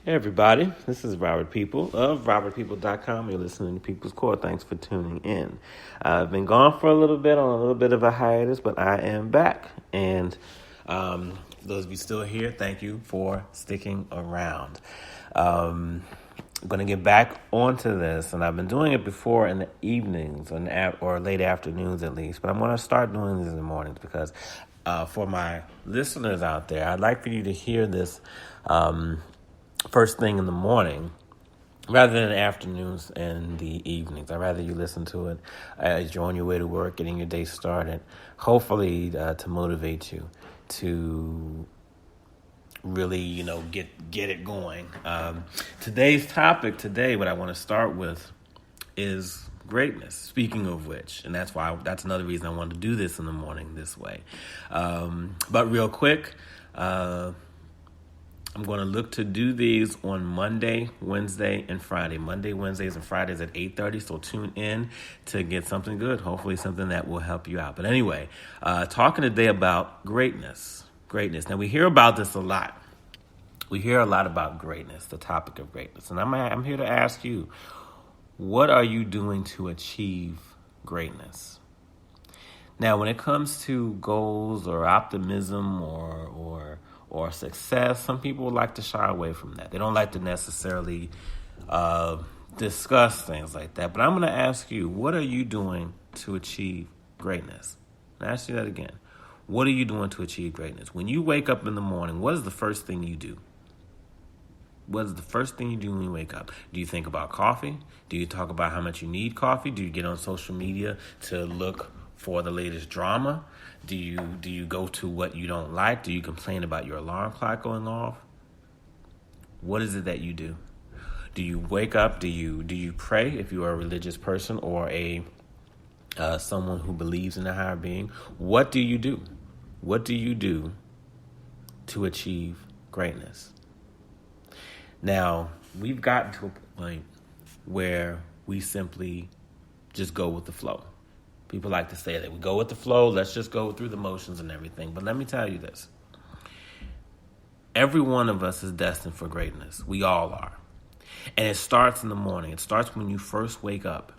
Hey everybody, this is Robert People of RobertPeople.com. You're listening to People's Core. Thanks for tuning in. I've been gone for a little bit on a little bit of a hiatus, but I am back. And those of you still here, thank you for sticking around. I'm going to get back onto this, and I've been doing it before in the evenings or late afternoons at least, but I'm going to start doing this in the mornings because for my listeners out there, I'd like for you to hear this first thing in the morning rather than afternoons and the evenings. I'd rather you listen to it as you're on your way to work, getting your day started, hopefully to motivate you to really, get it going. Today's topic what I want to start with is greatness. Speaking of which, and that's another reason I wanted to do this in the morning this way. But real quick, I'm going to look to do these on Monday, Wednesday, and Friday. Monday, Wednesdays, and Fridays at 8:30. So tune in to get something good. Hopefully something that will help you out. But anyway, talking today about greatness. Greatness. Now, we hear about this a lot. We hear a lot about greatness, the topic of greatness. And I'm here to ask you, what are you doing to achieve greatness? Now, when it comes to goals or optimism or success, some people like to shy away from that. They don't like to necessarily discuss things like that. But I'm going to ask you, what are you doing to achieve greatness? And I ask you that again. What are you doing to achieve greatness? When you wake up in the morning, what is the first thing you do? What is the first thing you do when you wake up? Do you think about coffee? Do you talk about how much you need coffee? Do you get on social media to look for the latest drama? Do you go to what you don't like? Do you complain about your alarm clock going off? What is it that you do? Do you wake up? Do you pray if you are a religious person or someone who believes in a higher being? What do you do? What do you do to achieve greatness? Now, we've gotten to a point where we simply just go with the flow. People like to say that we go with the flow, let's just go through the motions and everything. But let me tell you this. Every one of us is destined for greatness. We all are. And it starts in the morning. It starts when you first wake up.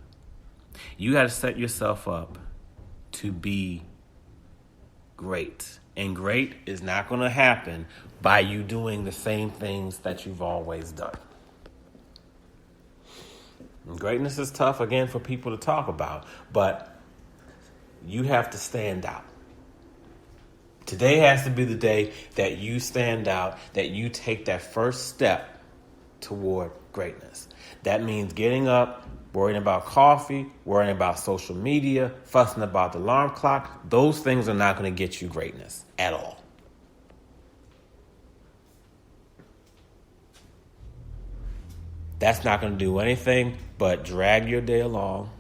You got to set yourself up to be great. And great is not going to happen by you doing the same things that you've always done. And greatness is tough, again, for people to talk about, but you have to stand out. Today has to be the day that you stand out, that you take that first step toward greatness. That means getting up, worrying about coffee, worrying about social media, fussing about the alarm clock. Those things are not going to get you greatness at all. That's not going to do anything but drag your day along.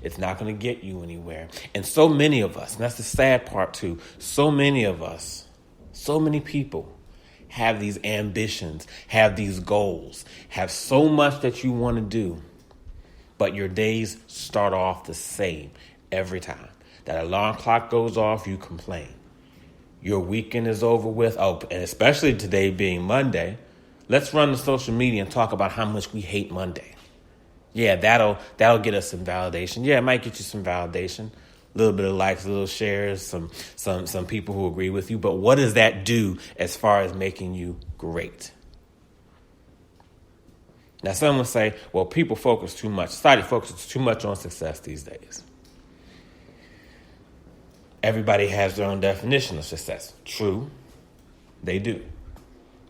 It's not going to get you anywhere. And so many of us, and that's the sad part too, so many of us, so many people have these ambitions, have these goals, have so much that you want to do, but your days start off the same every time. That alarm clock goes off, you complain. Your weekend is over with. Oh, and especially today being Monday, let's run to social media and talk about how much we hate Monday. Yeah, that'll get us some validation. Yeah, it might get you some validation. A little bit of likes, a little shares, some people who agree with you. But what does that do as far as making you great? Now, some will say, well, people focus too much. Society focuses too much on success these days. Everybody has their own definition of success. True, they do.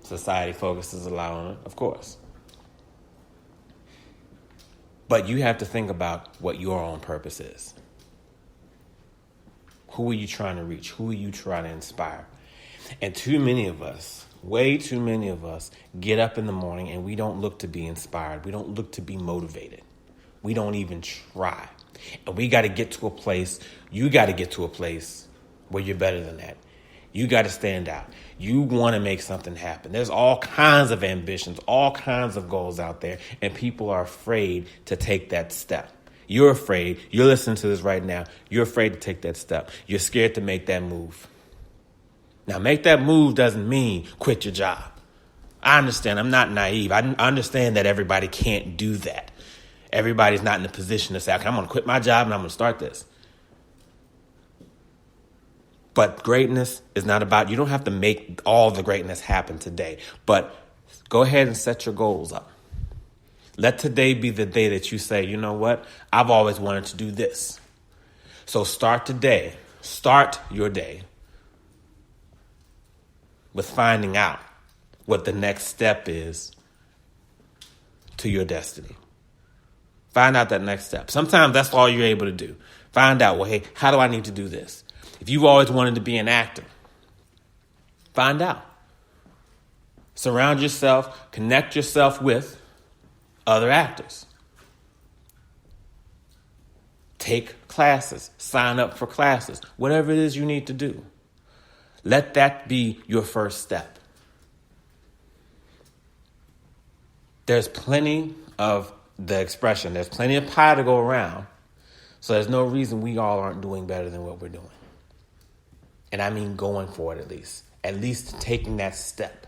Society focuses a lot on it, of course. But you have to think about what your own purpose is. Who are you trying to reach? Who are you trying to inspire? And too many of us, way too many of us, get up in the morning and we don't look to be inspired. We don't look to be motivated. We don't even try. And we got to get to a place, you got to get to a place where you're better than that. You got to stand out. You want to make something happen. There's all kinds of ambitions, all kinds of goals out there, and people are afraid to take that step. You're afraid. You're listening to this right now. You're afraid to take that step. You're scared to make that move. Now, make that move doesn't mean quit your job. I understand. I'm not naive. I understand that everybody can't do that. Everybody's not in a position to say, okay, I'm going to quit my job and I'm going to start this. But greatness is not about, you don't have to make all the greatness happen today. But go ahead and set your goals up. Let today be the day that you say, you know what? I've always wanted to do this. So start today. Start your day with finding out what the next step is to your destiny. Find out that next step. Sometimes that's all you're able to do. Find out, well, hey, how do I need to do this? If you've always wanted to be an actor, find out. Surround yourself, connect yourself with other actors. Take classes, sign up for classes, whatever it is you need to do. Let that be your first step. There's plenty of the expression, there's plenty of pie to go around. So there's no reason we all aren't doing better than what we're doing. And I mean going for it at least taking that step.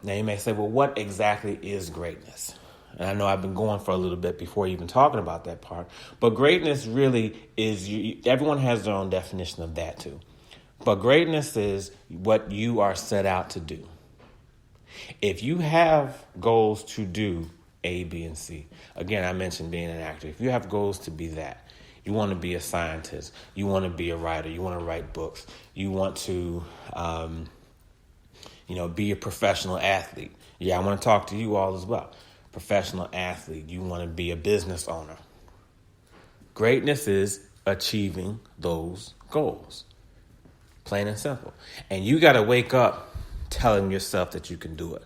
Now you may say, well, what exactly is greatness? And I know I've been going for a little bit before even talking about that part. But greatness really is, everyone has their own definition of that too. But greatness is what you are set out to do. If you have goals to do A, B, and C, again, I mentioned being an actor. If you have goals to be that, you want to be a scientist, you want to be a writer, you want to write books, you want to, be a professional athlete. Yeah, I want to talk to you all as well. Professional athlete, you want to be a business owner. Greatness is achieving those goals. Plain and simple. And you got to wake up telling yourself that you can do it.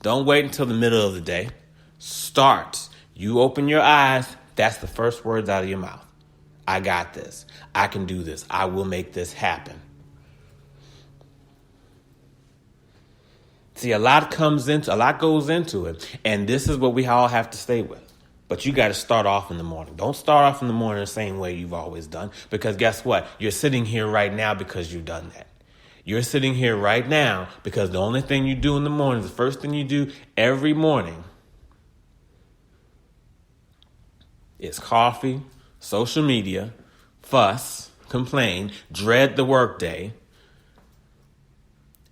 Don't wait until the middle of the day. Start. You open your eyes. That's the first words out of your mouth. I got this. I can do this. I will make this happen. See, a lot goes into it. And this is what we all have to stay with. But you got to start off in the morning. Don't start off in the morning the same way you've always done. Because guess what? You're sitting here right now because you've done that. You're sitting here right now because the only thing you do in the morning, the first thing you do every morning is coffee, social media, fuss, complain, dread the workday.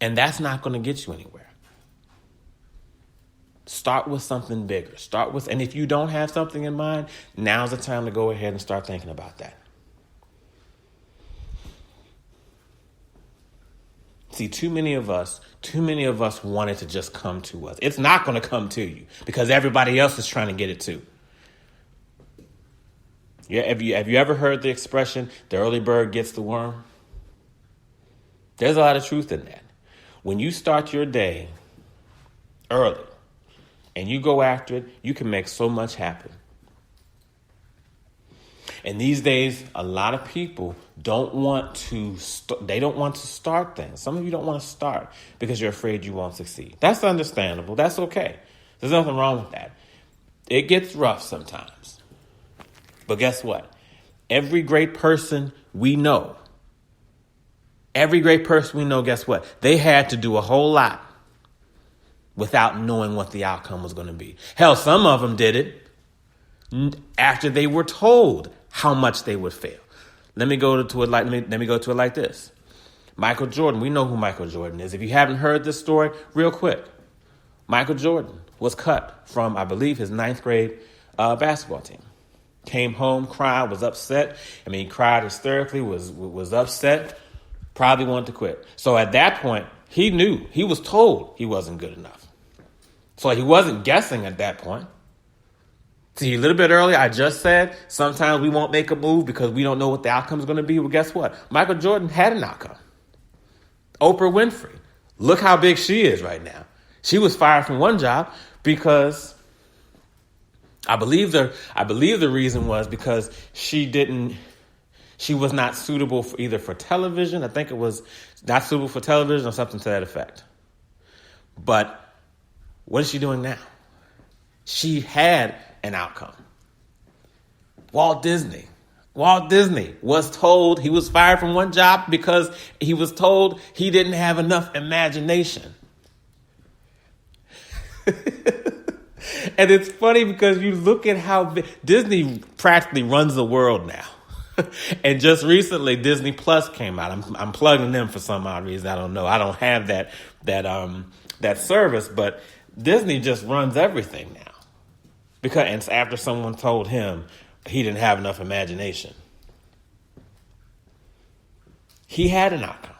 And that's not going to get you anywhere. Start with something bigger. And if you don't have something in mind, now's the time to go ahead and start thinking about that. See, too many of us want it to just come to us. It's not going to come to you because everybody else is trying to get it too. Yeah, have you ever heard the expression, the early bird gets the worm? There's a lot of truth in that. When you start your day early and you go after it, you can make so much happen. And these days, a lot of people don't want to start things. Some of you don't want to start because you're afraid you won't succeed. That's understandable. That's okay. There's nothing wrong with that. It gets rough sometimes. But guess what? Every great person we know, guess what? They had to do a whole lot without knowing what the outcome was going to be. Hell, some of them did it after they were told how much they would fail. Let me go to it like this. Michael Jordan, we know who Michael Jordan is. If you haven't heard this story, real quick, Michael Jordan was cut from, I believe, his 9th grade basketball team. Came home, cried, was upset. He cried hysterically, was upset, probably wanted to quit. So at that point, he knew, he was told he wasn't good enough. So he wasn't guessing at that point. See, a little bit earlier, I just said sometimes we won't make a move because we don't know what the outcome is going to be. Well, guess what? Michael Jordan had an outcome. Oprah Winfrey, look how big she is right now. She was fired from one job because I believe the reason was because she was not suitable for television. I think it was not suitable for television or something to that effect. But what is she doing now? She had an outcome. Walt Disney was told he was fired from one job because he was told he didn't have enough imagination. And it's funny because you look at how Disney practically runs the world now. And just recently, Disney Plus came out. I'm plugging them for some odd reason. I don't know. I don't have that service, but Disney just runs everything now. Because and it's after someone told him he didn't have enough imagination. He had an outcome.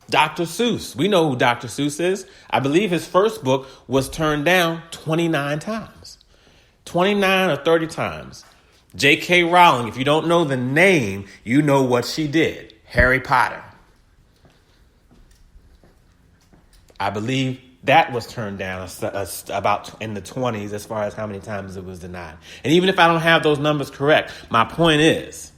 Dr. Seuss. We know who Dr. Seuss is. I believe his first book was turned down 29 times. 29 or 30 times. J.K. Rowling, if you don't know the name, you know what she did. Harry Potter. I believe that was turned down about in the 20s as far as how many times it was denied. And even if I don't have those numbers correct, my point is,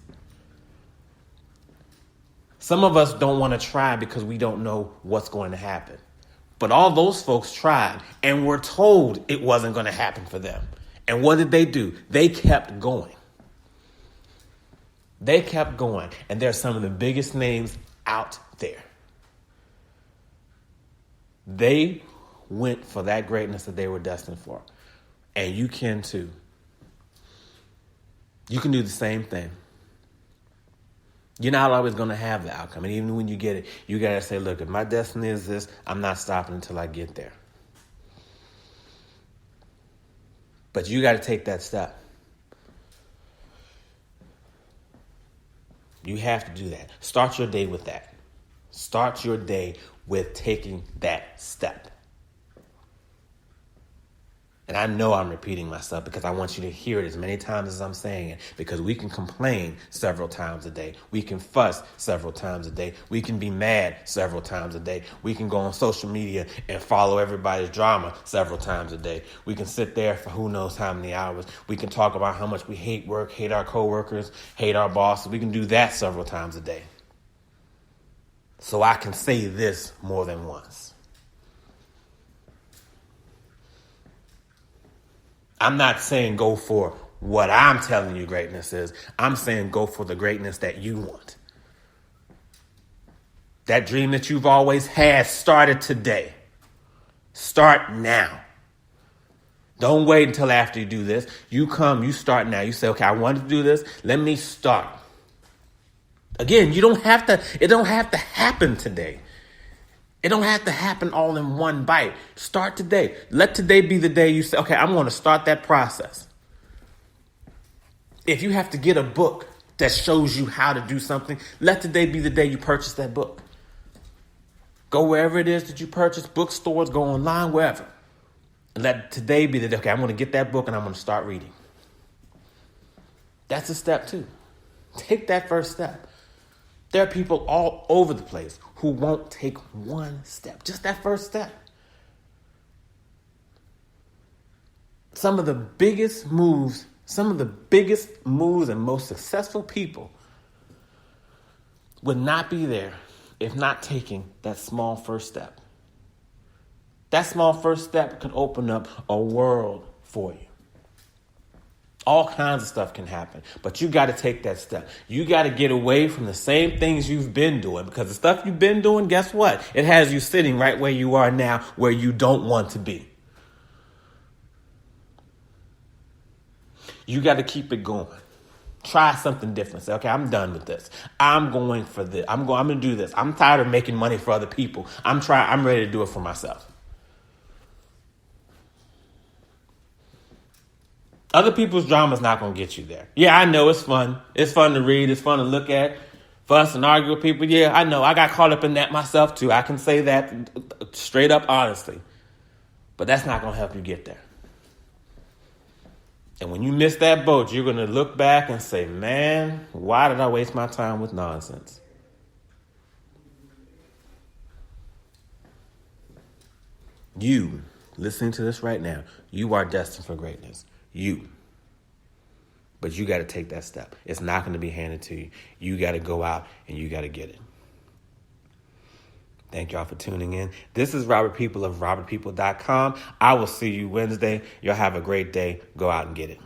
some of us don't want to try because we don't know what's going to happen. But all those folks tried and were told it wasn't going to happen for them. And what did they do? They kept going. They kept going. And they're some of the biggest names out there. They went for that greatness that they were destined for. And you can too. You can do the same thing. You're not always going to have the outcome. And even when you get it, you got to say, look, if my destiny is this, I'm not stopping until I get there. But you got to take that step. You have to do that. Start your day with that. Start your day with taking that step. And I know I'm repeating myself because I want you to hear it as many times as I'm saying it, because we can complain several times a day. We can fuss several times a day. We can be mad several times a day. We can go on social media and follow everybody's drama several times a day. We can sit there for who knows how many hours. We can talk about how much we hate work, hate our coworkers, hate our bosses. We can do that several times a day. So I can say this more than once. I'm not saying go for what I'm telling you greatness is. I'm saying go for the greatness that you want. That dream that you've always had started today. Start now. Don't wait until after you do this. You come, you start now. You say, okay, I want to do this. Let me start. Again, it don't have to happen today. It don't have to happen all in one bite. Start today. Let today be the day you say, okay, I'm going to start that process. If you have to get a book that shows you how to do something, let today be the day you purchase that book. Go wherever it is that you purchase, bookstores, go online, wherever. And let today be the day, okay, I'm going to get that book and I'm going to start reading. That's a step too. Take that first step. There are people all over the place who won't take one step, just that first step. Some of the biggest moves and most successful people would not be there if not taking that small first step. That small first step could open up a world for you. All kinds of stuff can happen, but you got to take that step. You got to get away from the same things you've been doing, because the stuff you've been doing, guess what? It has you sitting right where you are now, where you don't want to be. You got to keep it going. Try something different. Say, okay, I'm done with this. I'm going for this. I'm going to do this. I'm tired of making money for other people. I'm ready to do it for myself. Other people's drama is not going to get you there. Yeah, I know it's fun. It's fun to read. It's fun to look at, fuss and argue with people. Yeah, I know. I got caught up in that myself too. I can say that straight up honestly. But that's not going to help you get there. And when you miss that boat, you're going to look back and say, man, why did I waste my time with nonsense? You, listening to this right now, you are destined for greatness. But you got to take that step. It's not going to be handed to you. You got to go out and you got to get it. Thank y'all for tuning in. This is Robert People of RobertPeople.com. I will see you Wednesday. Y'all have a great day. Go out and get it.